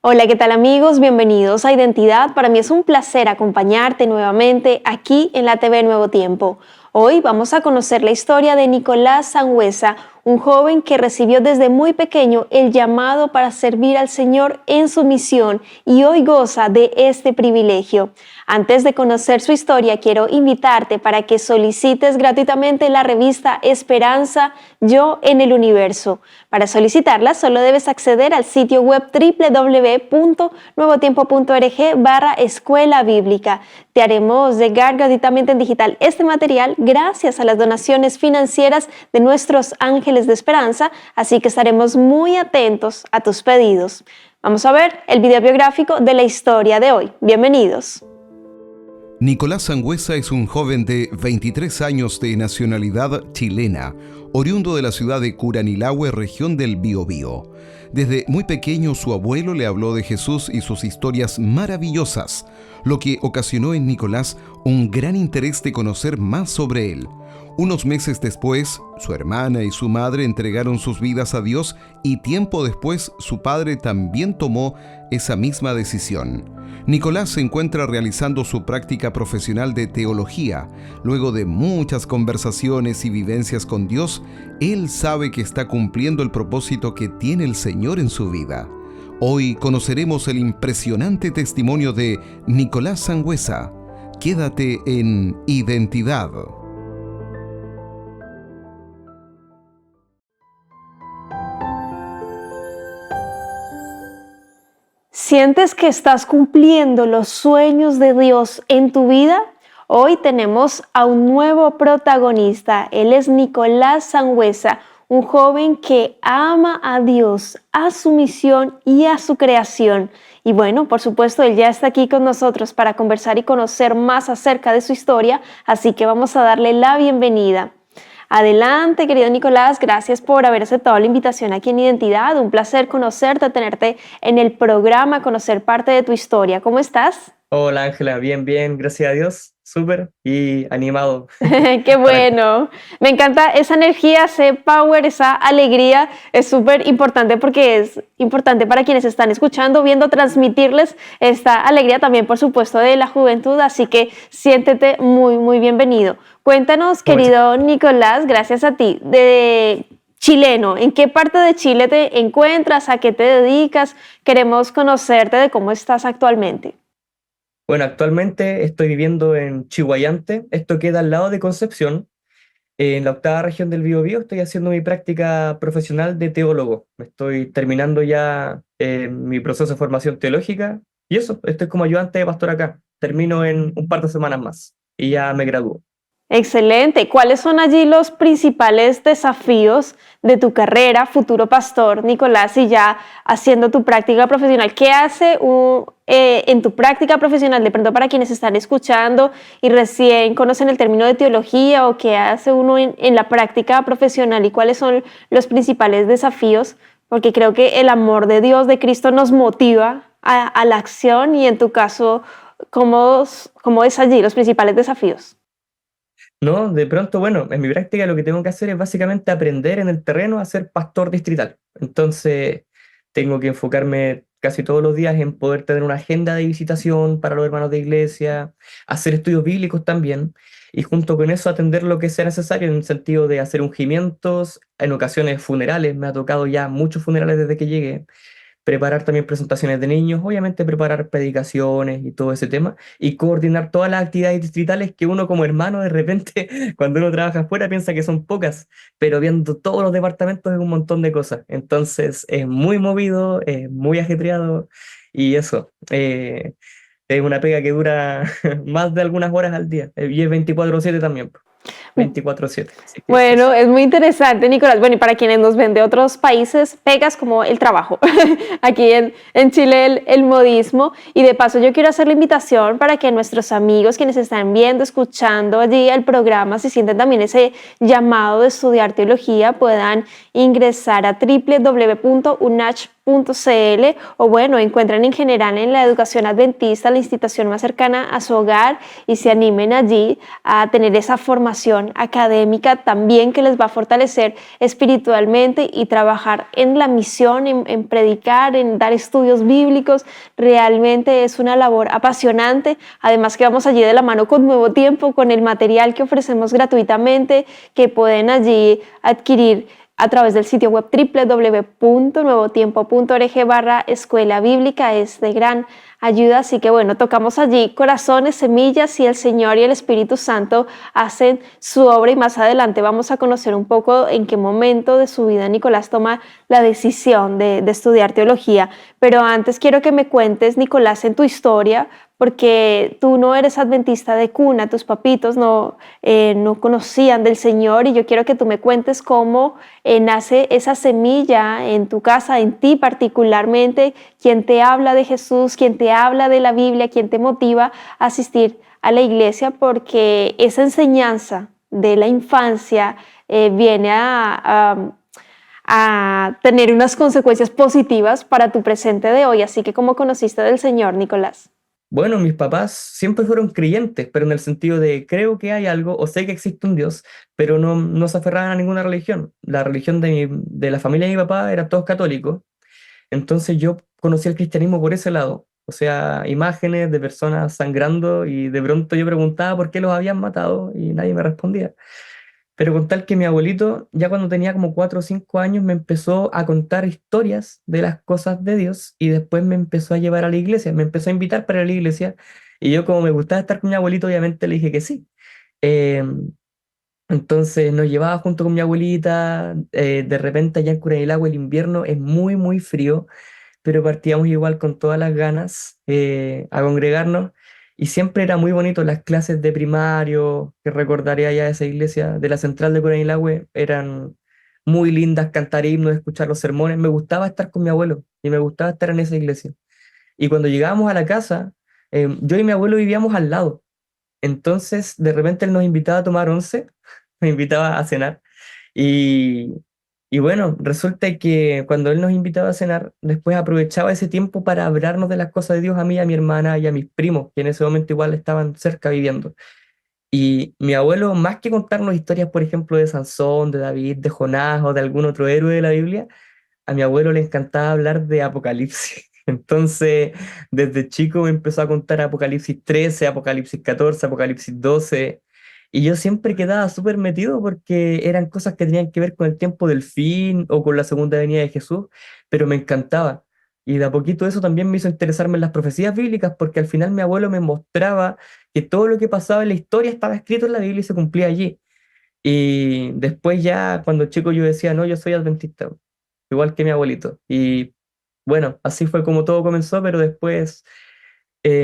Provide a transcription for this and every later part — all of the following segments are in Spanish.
Hola, ¿qué tal amigos? Bienvenidos a Identidad. Para mí es un placer acompañarte nuevamente aquí en la TV Nuevo Tiempo. Hoy vamos a conocer la historia de Nicolás Sangüesa, un joven que recibió desde muy pequeño el llamado para servir al Señor en su misión y hoy goza de este privilegio. Antes de conocer su historia, quiero invitarte para que solicites gratuitamente la revista Esperanza, Yo en el Universo. Para solicitarla, solo debes acceder al sitio web www.nuevotiempo.org/escuela bíblica. Te haremos llegar gratuitamente en digital este material gracias a las donaciones financieras de nuestros ángeles de esperanza, así que estaremos muy atentos a tus pedidos. Vamos a ver el video biográfico de la historia de hoy. Bienvenidos. Nicolás Sangüesa es un joven de 23 años de nacionalidad chilena, oriundo de la ciudad de Curanilahue, región del Biobío. Desde muy pequeño su abuelo le habló de Jesús y sus historias maravillosas, lo que ocasionó en Nicolás un gran interés de conocer más sobre él. Unos meses después, su hermana y su madre entregaron sus vidas a Dios y tiempo después su padre también tomó esa misma decisión. Nicolás se encuentra realizando su práctica profesional de teología. Luego de muchas conversaciones y vivencias con Dios, él sabe que está cumpliendo el propósito que tiene el Señor en su vida. Hoy conoceremos el impresionante testimonio de Nicolás Sangüesa. Quédate en Identidad. ¿Sientes que estás cumpliendo los sueños de Dios en tu vida? Hoy tenemos a un nuevo protagonista. Él es Nicolás Sangüesa, un joven que ama a Dios, a su misión y a su creación. Y bueno, por supuesto, él ya está aquí con nosotros para conversar y conocer más acerca de su historia, así que vamos a darle la bienvenida. Adelante, querido Nicolás, gracias por haber aceptado la invitación aquí en Identidad. Un placer conocerte, tenerte en el programa, conocer parte de tu historia. ¿Cómo estás? Hola Ángela, bien, gracias a Dios, súper y animado. Qué bueno, me encanta esa energía, ese power, esa alegría, es súper importante porque es importante para quienes están escuchando, viendo, transmitirles esta alegría también, por supuesto, de la juventud, así que siéntete muy bienvenido. Cuéntanos, querido Nicolás, gracias a ti, de chileno, ¿en qué parte de Chile te encuentras? ¿A qué te dedicas? Queremos conocerte de cómo estás actualmente. Bueno, actualmente estoy viviendo en Chihuayante, esto queda al lado de Concepción, en la octava región del Biobío. Estoy haciendo mi práctica profesional de teólogo. Estoy terminando ya mi proceso de formación teológica y eso, estoy como ayudante de pastor acá. Termino en un par de semanas más y ya me gradúo. Excelente. ¿Cuáles son allí los principales desafíos de tu carrera, futuro pastor, Nicolás, y ya haciendo tu práctica profesional? ¿Qué hace en tu práctica profesional, de pronto para quienes están escuchando y recién conocen el término de teología, o qué hace uno en la práctica profesional y cuáles son los principales desafíos? Porque creo que el amor de Dios, de Cristo, nos motiva a la acción y en tu caso, ¿cómo es allí los principales desafíos? No, de pronto, bueno, en mi práctica lo que tengo que hacer es básicamente aprender en el terreno a ser pastor distrital. Entonces, tengo que enfocarme casi todos los días en poder tener una agenda de visitación para los hermanos de iglesia, hacer estudios bíblicos también, y junto con eso atender lo que sea necesario en el sentido de hacer ungimientos, en ocasiones funerales. Me ha tocado ya muchos funerales desde que llegué. Preparar también presentaciones de niños, obviamente preparar predicaciones y todo ese tema, y coordinar todas las actividades distritales que uno como hermano de repente, cuando uno trabaja afuera, piensa que son pocas, pero viendo todos los departamentos es un montón de cosas. Entonces es muy movido, es muy ajetreado, y eso, es una pega que dura más de algunas horas al día, y es 24/7 también, 24/7. Así que Bueno, eso. es muy interesante, Nicolás. Bueno, y para quienes nos ven de otros países, pegas como el trabajo. Aquí en Chile el modismo. Y de paso yo quiero hacer la invitación para que nuestros amigos, quienes están viendo, escuchando allí el programa, si sienten también ese llamado de estudiar teología, puedan ingresar a www.unach.com o bueno, encuentran en general en la educación adventista la institución más cercana a su hogar y se animen allí a tener esa formación académica también que les va a fortalecer espiritualmente y trabajar en la misión, en predicar, en dar estudios bíblicos. Realmente es una labor apasionante, además que vamos allí de la mano con Nuevo Tiempo, con el material que ofrecemos gratuitamente, que pueden allí adquirir a través del sitio web www.nuevotiempo.org/escuela bíblica. Es de gran ayuda, así que bueno, tocamos allí corazones, semillas y el Señor y el Espíritu Santo hacen su obra y más adelante vamos a conocer un poco en qué momento de su vida Nicolás toma la decisión de estudiar teología. Pero antes quiero que me cuentes, Nicolás, en tu historia, porque tú no eres adventista de cuna, tus papitos no conocían del Señor y yo quiero que tú me cuentes cómo nace esa semilla en tu casa, en ti particularmente, quien te habla de Jesús, quien te habla de la Biblia, quien te motiva a asistir a la iglesia, porque esa enseñanza de la infancia viene a tener unas consecuencias positivas para tu presente de hoy. Así que, ¿cómo conociste del Señor, Nicolás? Bueno, mis papás siempre fueron creyentes, pero en el sentido de creo que hay algo o sé que existe un Dios, pero no se aferraban a ninguna religión. La religión de la familia de mi papá era todos católicos, entonces yo conocí el cristianismo por ese lado, o sea, imágenes de personas sangrando y de pronto yo preguntaba por qué los habían matado y nadie me respondía. Pero con tal que mi abuelito, ya cuando tenía como 4 o 5 años, me empezó a contar historias de las cosas de Dios y después me empezó a llevar a la iglesia, me empezó a invitar para ir a la iglesia y yo como me gustaba estar con mi abuelito, obviamente le dije que sí. Eh, entonces nos llevaba junto con mi abuelita, de repente allá en Curanilagua el invierno es muy, muy frío, pero partíamos igual con todas las ganas a congregarnos y siempre era muy bonito las clases de primario, que recordaré allá de esa iglesia, de la central de Coronilagüe, eran muy lindas, cantar himnos, escuchar los sermones, me gustaba estar con mi abuelo y me gustaba estar en esa iglesia. Y cuando llegábamos a la casa, yo y mi abuelo vivíamos al lado, entonces de repente él nos invitaba a tomar once, me invitaba a cenar y, y bueno, resulta que cuando él nos invitaba a cenar, después aprovechaba ese tiempo para hablarnos de las cosas de Dios a mí, a mi hermana y a mis primos, que en ese momento igual estaban cerca viviendo. Y mi abuelo, más que contarnos historias, por ejemplo, de Sansón, de David, de Jonás o de algún otro héroe de la Biblia, a mi abuelo le encantaba hablar de Apocalipsis. Entonces, desde chico me empezó a contar Apocalipsis 13, Apocalipsis 14, Apocalipsis 12. Y yo siempre quedaba súper metido porque eran cosas que tenían que ver con el tiempo del fin o con la segunda venida de Jesús, pero me encantaba. Y de a poquito eso también me hizo interesarme en las profecías bíblicas porque al final mi abuelo me mostraba que todo lo que pasaba en la historia estaba escrito en la Biblia y se cumplía allí. Y después ya cuando chico yo decía, no, yo soy adventista, igual que mi abuelito. Y bueno, así fue como todo comenzó, pero después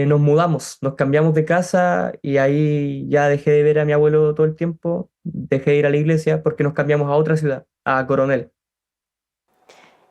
nos mudamos, nos cambiamos de casa y ahí ya dejé de ver a mi abuelo todo el tiempo, dejé de ir a la iglesia porque nos cambiamos a otra ciudad, a Coronel.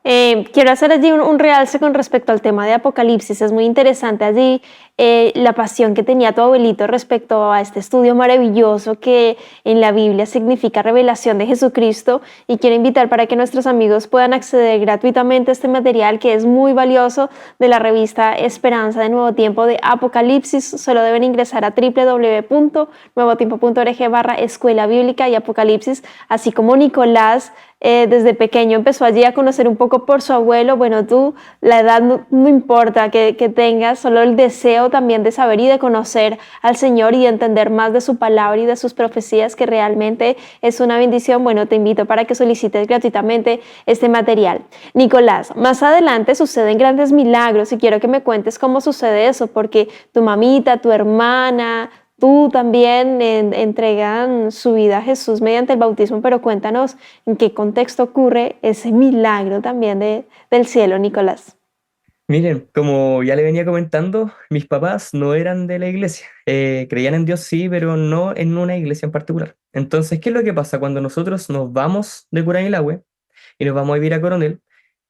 Quiero hacer allí un realce con respecto al tema de Apocalipsis. Es muy interesante allí la pasión que tenía tu abuelito respecto a este estudio maravilloso que en la Biblia significa revelación de Jesucristo, y quiero invitar para que nuestros amigos puedan acceder gratuitamente a este material que es muy valioso de la revista Esperanza de Nuevo Tiempo de Apocalipsis. Solo deben ingresar a www.nuevotiempo.org/escuela bíblica y Apocalipsis, así como Nicolás desde pequeño empezó allí a conocer un poco por su abuelo. Bueno, tú, la edad no importa que tengas, solo el deseo también de saber y de conocer al Señor y de entender más de su palabra y de sus profecías, que realmente es una bendición. Bueno, te invito para que solicites gratuitamente este material. Nicolás, más adelante suceden grandes milagros y quiero que me cuentes cómo sucede eso, porque tu mamita, tu hermana, tú también entregan su vida a Jesús mediante el bautismo, pero cuéntanos en qué contexto ocurre ese milagro también del cielo, Nicolás. Miren, como ya le venía comentando, mis papás no eran de la iglesia. Creían en Dios sí, pero no en una iglesia en particular. Entonces, ¿qué es lo que pasa? Cuando nosotros nos vamos de Curanilahue y nos vamos a vivir a Coronel,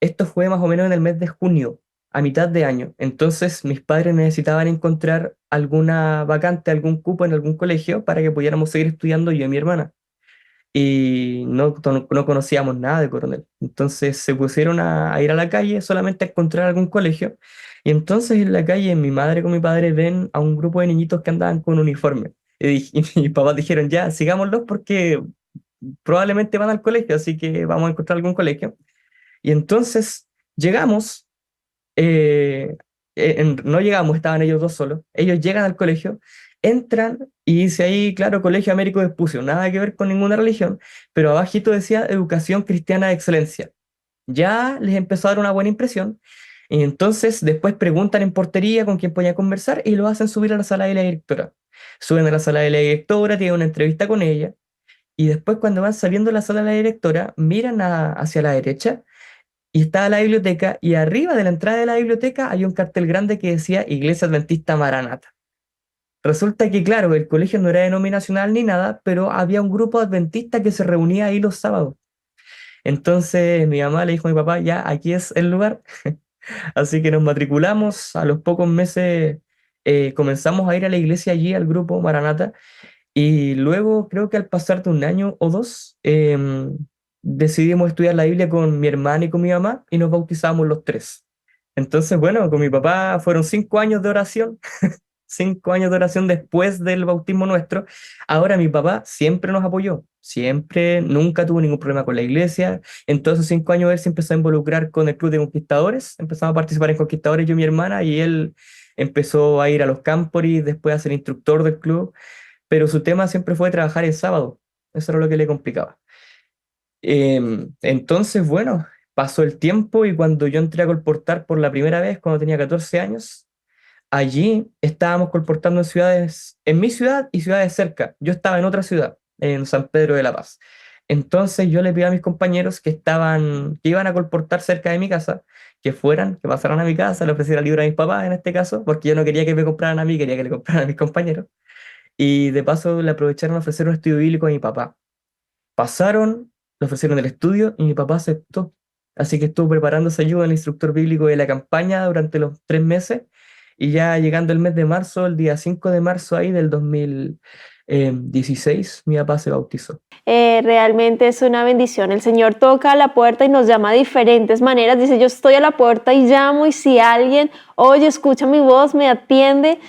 esto fue más o menos en el mes de junio, a mitad de año. Entonces, mis padres necesitaban encontrar alguna vacante, algún cupo en algún colegio para que pudiéramos seguir estudiando yo y mi hermana. y no conocíamos nada de Coronel. Entonces se pusieron a ir a la calle solamente a encontrar algún colegio. Y entonces en la calle mi madre con mi padre ven a un grupo de niñitos que andaban con uniforme. Y mis papás dijeron, ya, sigámoslos porque probablemente van al colegio, así que vamos a encontrar algún colegio. Y entonces llegamos, eh, no llegamos, estaban ellos dos solos, ellos llegan al colegio, entran y dice ahí, claro, Colegio Américo Vespucio, nada que ver con ninguna religión, pero abajito decía Educación Cristiana de Excelencia. Ya les empezó a dar una buena impresión, y entonces después preguntan en portería con quién podía conversar y lo hacen subir a la sala de la directora. Suben a la sala de la directora, tienen una entrevista con ella, y después cuando van saliendo de la sala de la directora, miran hacia la derecha y estaba la biblioteca, y arriba de la entrada de la biblioteca hay un cartel grande que decía Iglesia Adventista Maranata. Resulta que, claro, el colegio no era denominacional ni nada, pero había un grupo adventista que se reunía ahí los sábados. Entonces mi mamá le dijo a mi papá, ya, aquí es el lugar. Así que nos matriculamos, a los pocos meses comenzamos a ir a la iglesia allí, al grupo Maranata, y luego creo que al pasar de un año o dos, decidimos estudiar la Biblia con mi hermana y con mi mamá y nos bautizamos los tres. Entonces, bueno, con mi papá fueron 5 años de oración, 5 años de oración después del bautismo nuestro. Ahora mi papá siempre nos apoyó, siempre, nunca tuvo ningún problema con la iglesia. En todos esos 5 años él se empezó a involucrar con el Club de Conquistadores, empezamos a participar en Conquistadores yo y mi hermana, y él empezó a ir a los camporis, después a ser instructor del club, pero su tema siempre fue trabajar el sábado, eso era lo que le complicaba. Entonces, bueno, pasó el tiempo y cuando yo entré a colportar por la primera vez, cuando tenía 14 años, allí estábamos colportando en ciudades, en mi ciudad y ciudades cerca. Yo estaba en otra ciudad, en San Pedro de la Paz. Entonces yo le pedí a mis compañeros que iban a colportar cerca de mi casa, que fueran, que pasaran a mi casa, le ofreciera el libro a mis papás en este caso, porque yo no quería que me compraran a mí, quería que le compraran a mis compañeros. Y de paso le aprovecharon a ofrecer un estudio bíblico a mi papá. Pasaron, le ofrecieron el estudio y mi papá aceptó. Así que estuvo preparándose ayuda al instructor bíblico de la campaña durante los 3 meses, y ya llegando el mes de marzo, el día 5 de marzo ahí del 2016, mi papá se bautizó. Realmente es una bendición. El Señor toca a la puerta y nos llama de diferentes maneras. Dice, yo estoy a la puerta y llamo, y si alguien oye, escucha mi voz, me atiende,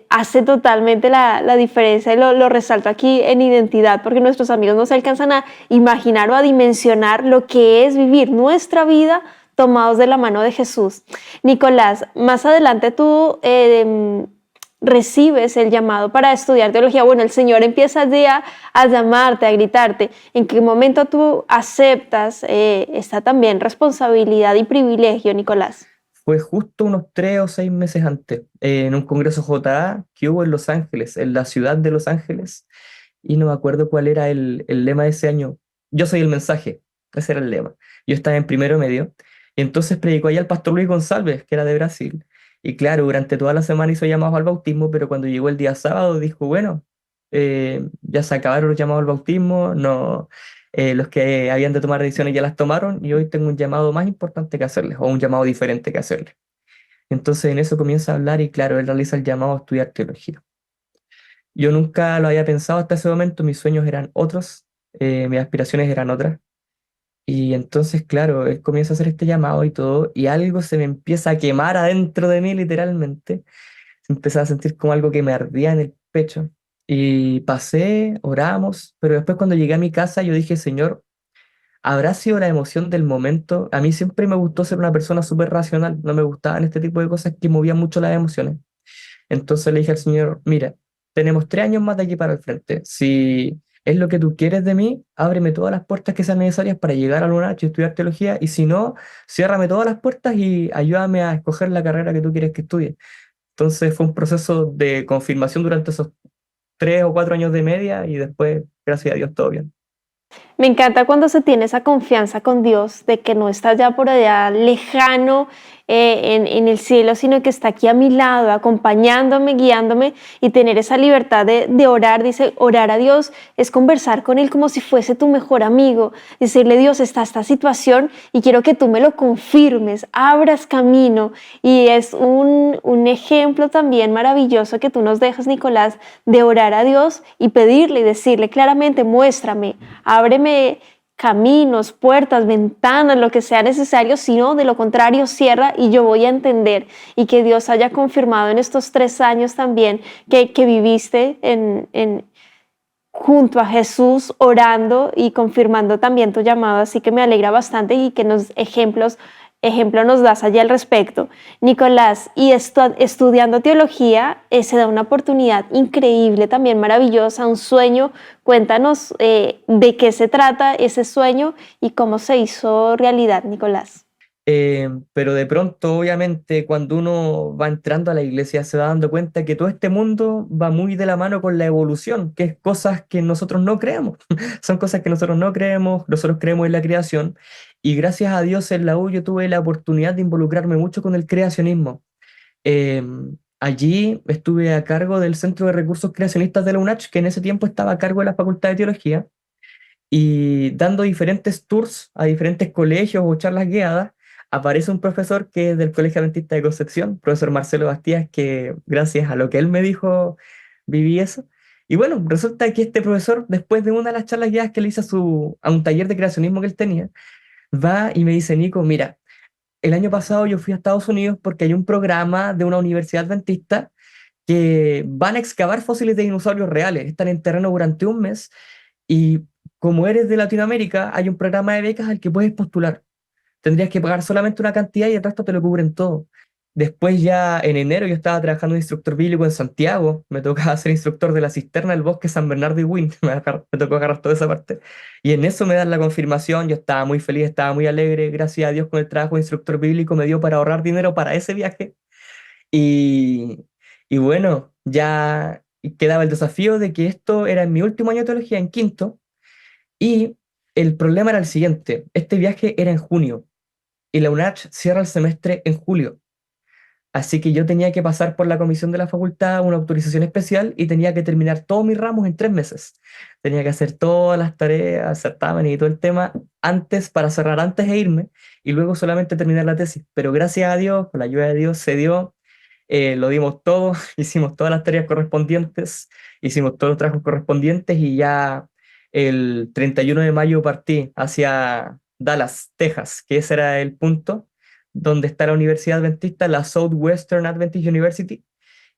hace totalmente la diferencia. Y lo resalto aquí en identidad, porque nuestros amigos no se alcanzan a imaginar o a dimensionar lo que es vivir nuestra vida tomados de la mano de Jesús. Nicolás, más adelante tú recibes el llamado para estudiar teología. Bueno, el Señor empieza ya a llamarte, a gritarte. ¿En qué momento tú aceptas esta también responsabilidad y privilegio, Nicolás? Fue justo unos 3 o 6 meses antes, en un congreso JA que hubo en Los Ángeles, en la ciudad de Los Ángeles, y no me acuerdo cuál era el lema de ese año. Yo soy el mensaje, ese era el lema. Yo estaba en primero medio, y entonces predicó allá el pastor Luis González, que era de Brasil. Y claro, durante toda la semana hizo llamados al bautismo, pero cuando llegó el día sábado dijo, bueno, ya se acabaron los llamados al bautismo, no, los que habían de tomar decisiones ya las tomaron, y hoy tengo un llamado más importante que hacerles, o un llamado diferente que hacerles. Entonces en eso comienza a hablar y claro, él realiza el llamado a estudiar teología. Yo nunca lo había pensado hasta ese momento, mis sueños eran otros, mis aspiraciones eran otras. Y entonces, claro, él comienza a hacer este llamado y todo, y algo se me empieza a quemar adentro de mí, literalmente. Empecé a sentir como algo que me ardía en el pecho. Y pasé, oramos, pero después cuando llegué a mi casa yo dije, Señor, ¿habrá sido la emoción del momento? A mí siempre me gustó ser una persona súper racional, no me gustaban este tipo de cosas que movían mucho las emociones. Entonces le dije al Señor, mira, tenemos 3 años más de aquí para el frente. Si es lo que tú quieres de mí, ábreme todas las puertas que sean necesarias para llegar a UNACH y estudiar teología, y si no, ciérrame todas las puertas y ayúdame a escoger la carrera que tú quieres que estudie. Entonces fue un proceso de confirmación durante esos 3 o 4 años de media, y después, gracias a Dios, todo bien. Me encanta cuando se tiene esa confianza con Dios de que no está ya por allá lejano en el cielo, sino que está aquí a mi lado, acompañándome, guiándome y tener esa libertad de orar. Dice, orar a Dios es conversar con Él como si fuese tu mejor amigo. Decirle, Dios, está esta situación y quiero que tú me lo confirmes, abras camino. Y es un ejemplo también maravilloso que tú nos dejas, Nicolás, de orar a Dios y pedirle y decirle claramente, muéstrame, ábreme caminos, puertas, ventanas, lo que sea necesario, sino de lo contrario cierra y yo voy a entender. Y que Dios haya confirmado en estos 3 años también que viviste junto a Jesús orando y confirmando también tu llamado, así que me alegra bastante y que ejemplo nos das allí al respecto. Nicolás, y estudiando teología se da una oportunidad increíble, también maravillosa, un sueño. Cuéntanos de qué se trata ese sueño y cómo se hizo realidad, Nicolás. Pero de pronto, obviamente, cuando uno va entrando a la iglesia, se va dando cuenta que todo este mundo va muy de la mano con la evolución, que es cosas que nosotros no creemos. Son cosas que nosotros no creemos, nosotros creemos en la creación. Y gracias a Dios en la U yo tuve la oportunidad de involucrarme mucho con el creacionismo. Eh, Allí estuve a cargo del Centro de Recursos Creacionistas de la UNACH, que en ese tiempo estaba a cargo de la Facultad de Teología, y dando diferentes tours a diferentes colegios o charlas guiadas, aparece un profesor que es del Colegio Adventista de Concepción, profesor Marcelo Bastías, que gracias a lo que él me dijo, viví eso. Y bueno, resulta que este profesor, después de una de las charlas guiadas que le hice a un taller de creacionismo que él tenía, va y me dice, Nico, mira, el año pasado yo fui a Estados Unidos porque hay un programa de una universidad adventista que van a excavar fósiles de dinosaurios reales, están en terreno durante un mes y como eres de Latinoamérica, hay un programa de becas al que puedes postular. Tendrías que pagar solamente una cantidad y el resto te lo cubren todo. Después ya en enero yo estaba trabajando de instructor bíblico en Santiago, me tocaba ser instructor de la cisterna del bosque San Bernardo y Wynn, me tocó agarrar toda esa parte. Y en eso me dan la confirmación, yo estaba muy feliz, estaba muy alegre, gracias a Dios con el trabajo de instructor bíblico me dio para ahorrar dinero para ese viaje. Y, y bueno, ya quedaba el desafío de que esto era en mi último año de teología, en quinto, y el problema era el siguiente, este viaje era en junio y la UNACH cierra el semestre en julio. Así que yo tenía que pasar por la comisión de la facultad, una autorización especial, y tenía que terminar todos mis ramos en 3 meses. Tenía que hacer todas las tareas, certámenes y todo el tema antes, para cerrar antes e irme, y luego solamente terminar la tesis. Pero gracias a Dios, con la ayuda de Dios, se dio, lo dimos todo, hicimos todas las tareas correspondientes, hicimos todos los trabajos correspondientes, y ya el 31 de mayo partí hacia Dallas, Texas, que ese era el punto donde está la Universidad Adventista, la Southwestern Adventist University,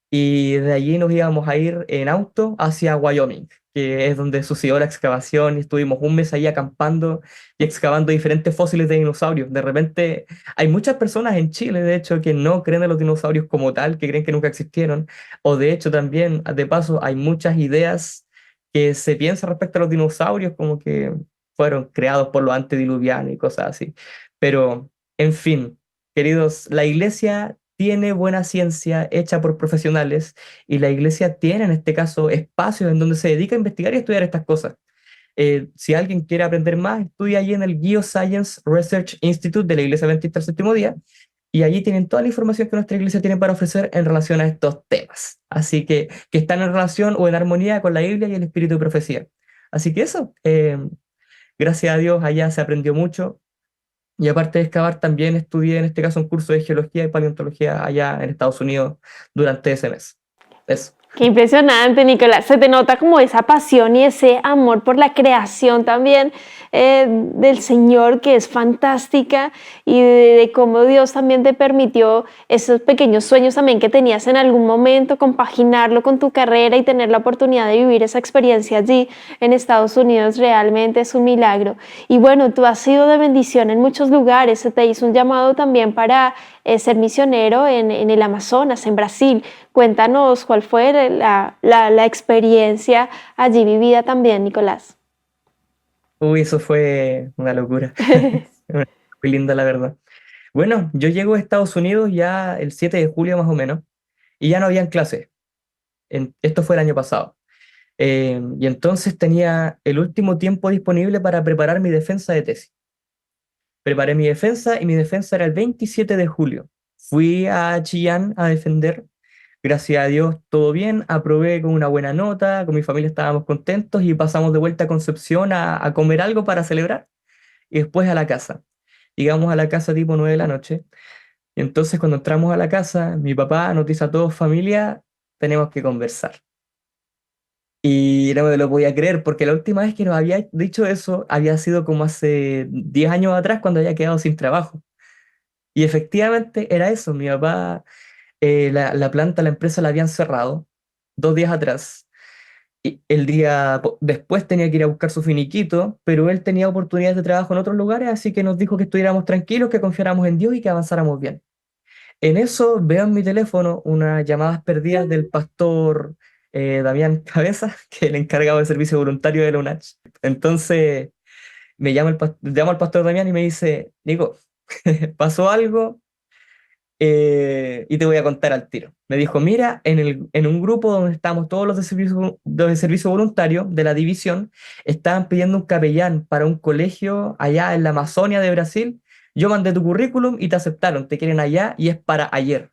y de allí nos íbamos a ir en auto hacia Wyoming, que es donde sucedió la excavación, y estuvimos un mes ahí acampando y excavando diferentes fósiles de dinosaurios. De repente hay muchas personas en Chile, de hecho, que no creen en los dinosaurios como tal, que creen que nunca existieron, o de hecho también, de paso, hay muchas ideas que se piensan respecto a los dinosaurios como que fueron creados por los antediluvianos y cosas así. Pero, en fin, queridos, la iglesia tiene buena ciencia hecha por profesionales, y la iglesia tiene en este caso espacios en donde se dedica a investigar y estudiar estas cosas. Si alguien quiere aprender más, estudia allí en el Geoscience Research Institute de la Iglesia Adventista del Séptimo Día, y allí tienen toda la información que nuestra iglesia tiene para ofrecer en relación a estos temas. Así que están en relación o en armonía con la Biblia y el espíritu de profecía. Así que eso, gracias a Dios allá se aprendió mucho. Y aparte de excavar, también estudié en este caso un curso de geología y paleontología allá en Estados Unidos durante ese mes. Eso. Qué impresionante, Nicolás. Se te nota como esa pasión y ese amor por la creación también del Señor, que es fantástica, y de cómo Dios también te permitió esos pequeños sueños también que tenías en algún momento, compaginarlo con tu carrera y tener la oportunidad de vivir esa experiencia allí en Estados Unidos. Realmente es un milagro. Y bueno, tú has sido de bendición en muchos lugares. Se te hizo un llamado también para ser misionero en el Amazonas, en Brasil. Cuéntanos cuál fue la experiencia allí vivida también, Nicolás. Uy, eso fue una locura. Muy linda, la verdad. Bueno, yo llego a Estados Unidos ya el 7 de julio más o menos, y ya no habían clases. Esto fue el año pasado. Y entonces tenía el último tiempo disponible para preparar mi defensa de tesis. Preparé mi defensa y mi defensa era el 27 de julio. Fui a Chillán a defender. Gracias a Dios, todo bien. Aprobé con una buena nota, con mi familia estábamos contentos y pasamos de vuelta a Concepción a comer algo para celebrar y después a la casa. Llegamos a la casa tipo 9 de la noche. Y entonces cuando entramos a la casa, mi papá nos dice a todos, familia, tenemos que conversar. Y no me lo podía creer, porque la última vez que nos había dicho eso había sido como hace 10 años atrás, cuando había quedado sin trabajo. Y efectivamente era eso. Mi papá, la planta, la empresa la habían cerrado 2 días atrás. Y el día después tenía que ir a buscar su finiquito, pero él tenía oportunidades de trabajo en otros lugares, así que nos dijo que estuviéramos tranquilos, que confiáramos en Dios y que avanzáramos bien. En eso veo en mi teléfono unas llamadas perdidas del pastor Damián Cabeza, que es el encargado de servicio voluntario de la UNACH. Entonces llamo al pastor Damián y me dice, Nico, pasó algo y te voy a contar al tiro. Me dijo, mira, en un grupo donde estamos todos los de servicio voluntario de la división, estaban pidiendo un capellán para un colegio allá en la Amazonia de Brasil. Yo mandé tu currículum y te aceptaron, te quieren allá y es para ayer.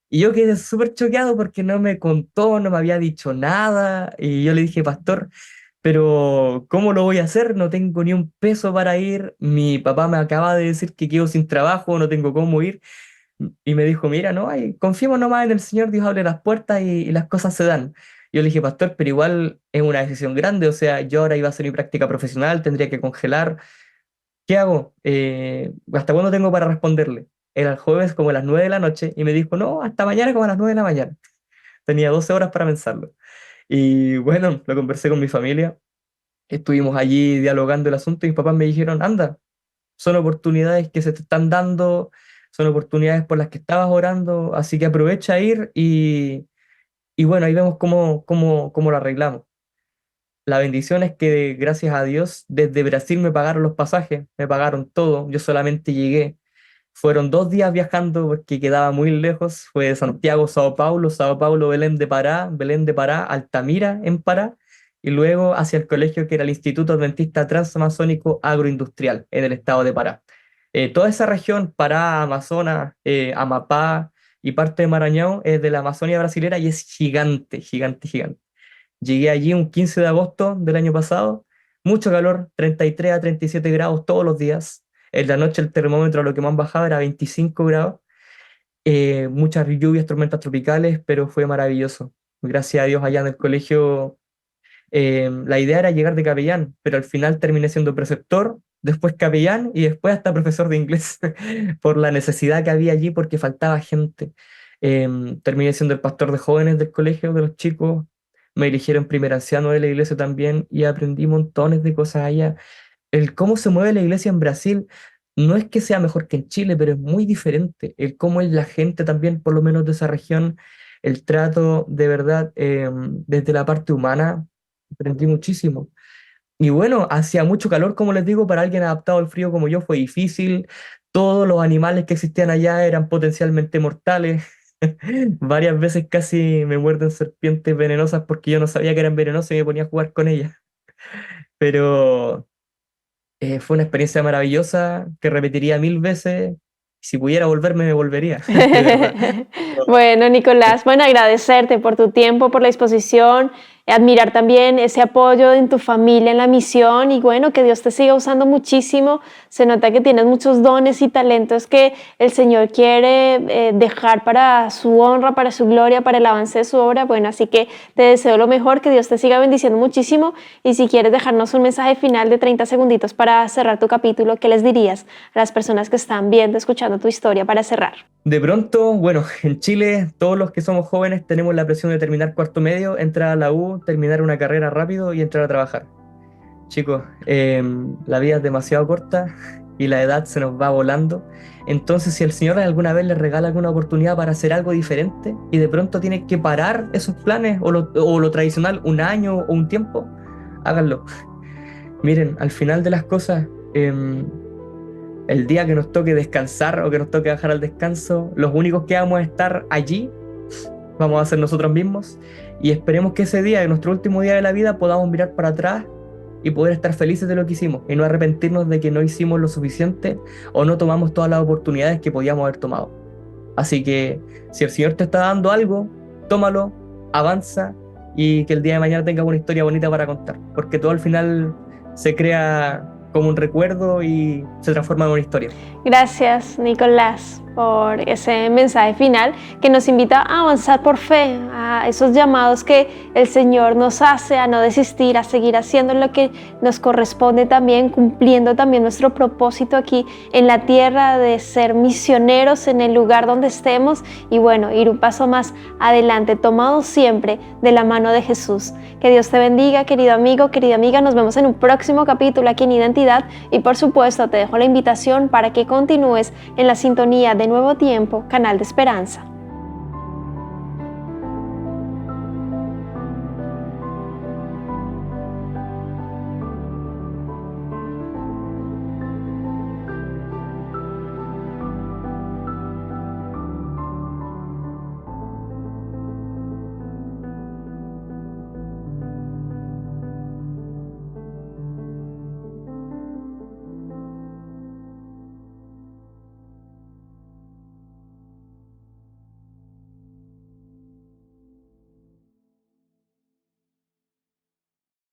Y yo quedé súper choqueado porque no me contó, no me había dicho nada. Y yo le dije, pastor, pero ¿cómo lo voy a hacer? No tengo ni un peso para ir. Mi papá me acaba de decir que quedo sin trabajo, no tengo cómo ir. Y me dijo, mira, no, confiemos nomás en el Señor, Dios abre las puertas y las cosas se dan. Yo le dije, pastor, pero igual es una decisión grande, o sea, yo ahora iba a hacer mi práctica profesional, tendría que congelar. ¿Qué hago? ¿Hasta cuándo tengo para responderle? Era el jueves como a las 9 de la noche y me dijo, no, hasta mañana como a las 9 de la mañana. Tenía 12 horas para pensarlo. Y bueno, lo conversé con mi familia, estuvimos allí dialogando el asunto y mis papás me dijeron, anda, son oportunidades que se te están dando, son oportunidades por las que estabas orando, así que aprovecha a ir y bueno, ahí vemos cómo lo arreglamos. La bendición es que gracias a Dios desde Brasil me pagaron los pasajes, me pagaron todo, yo solamente llegué. Fueron 2 días viajando porque quedaba muy lejos, fue de Santiago, Sao Paulo, Belén de Pará, Altamira en Pará, y luego hacia el colegio que era el Instituto Adventista Transamazónico Agroindustrial en el estado de Pará. Toda esa región, Pará, Amazonas, Amapá y parte de Maranhão, es de la Amazonia brasilera y es gigante, gigante, gigante. Llegué allí un 15 de agosto del año pasado, mucho calor, 33 a 37 grados todos los días. En la noche el termómetro a lo que más bajaba era 25 grados. Muchas lluvias, tormentas tropicales, pero fue maravilloso. Gracias a Dios allá en el colegio, la idea era llegar de capellán, pero al final terminé siendo preceptor, después capellán y después hasta profesor de inglés por la necesidad que había allí porque faltaba gente. Terminé siendo el pastor de jóvenes del colegio, de los chicos. Me eligieron primer anciano de la iglesia también y aprendí montones de cosas allá. El cómo se mueve la iglesia en Brasil no es que sea mejor que en Chile, pero es muy diferente. El cómo es la gente también, por lo menos de esa región, el trato de verdad desde la parte humana, aprendí muchísimo. Y bueno, hacía mucho calor, como les digo, para alguien adaptado al frío como yo fue difícil. Todos los animales que existían allá eran potencialmente mortales. Varias veces casi me muerden serpientes venenosas porque yo no sabía que eran venenosas y me ponía a jugar con ellas. Pero fue una experiencia maravillosa que repetiría 1000 veces. Si pudiera volverme, me volvería, de verdad. Bueno, Nicolás, bueno, agradecerte por tu tiempo, por la disposición, admirar también ese apoyo en tu familia, en la misión y bueno, que Dios te siga usando muchísimo. Se nota que tienes muchos dones y talentos que el Señor quiere dejar para su honra, para su gloria, para el avance de su obra. Bueno, así que te deseo lo mejor, que Dios te siga bendiciendo muchísimo y si quieres dejarnos un mensaje final de 30 segunditos para cerrar tu capítulo, ¿qué les dirías a las personas que están viendo, escuchando tu historia para cerrar? De pronto, bueno, en Chile todos los que somos jóvenes tenemos la presión de terminar cuarto medio, entrar a la U, terminar una carrera rápido y entrar a trabajar. Chicos, la vida es demasiado corta y la edad se nos va volando. Entonces, si el Señor alguna vez les regala alguna oportunidad para hacer algo diferente y de pronto tienen que parar esos planes o lo tradicional un año o un tiempo, háganlo. Miren, al final de las cosas, el día que nos toque descansar o que nos toque bajar al descanso, los únicos que vamos a estar allí vamos a ser nosotros mismos y esperemos que ese día, en nuestro último día de la vida, podamos mirar para atrás y poder estar felices de lo que hicimos y no arrepentirnos de que no hicimos lo suficiente o no tomamos todas las oportunidades que podíamos haber tomado. Así que si el Señor te está dando algo, tómalo, avanza y que el día de mañana tengas una historia bonita para contar, porque todo al final se crea como un recuerdo y se transforma en una historia. Gracias, Nicolás, por ese mensaje final que nos invita a avanzar por fe, a esos llamados que el Señor nos hace, a no desistir, a seguir haciendo lo que nos corresponde también, cumpliendo también nuestro propósito aquí en la tierra de ser misioneros en el lugar donde estemos y bueno, ir un paso más adelante, tomados siempre de la mano de Jesús. Que Dios te bendiga, querido amigo, querida amiga. Nos vemos en un próximo capítulo aquí en Identidad y por supuesto te dejo la invitación para que continúes en la sintonía de Nuevo Tiempo, Canal de Esperanza.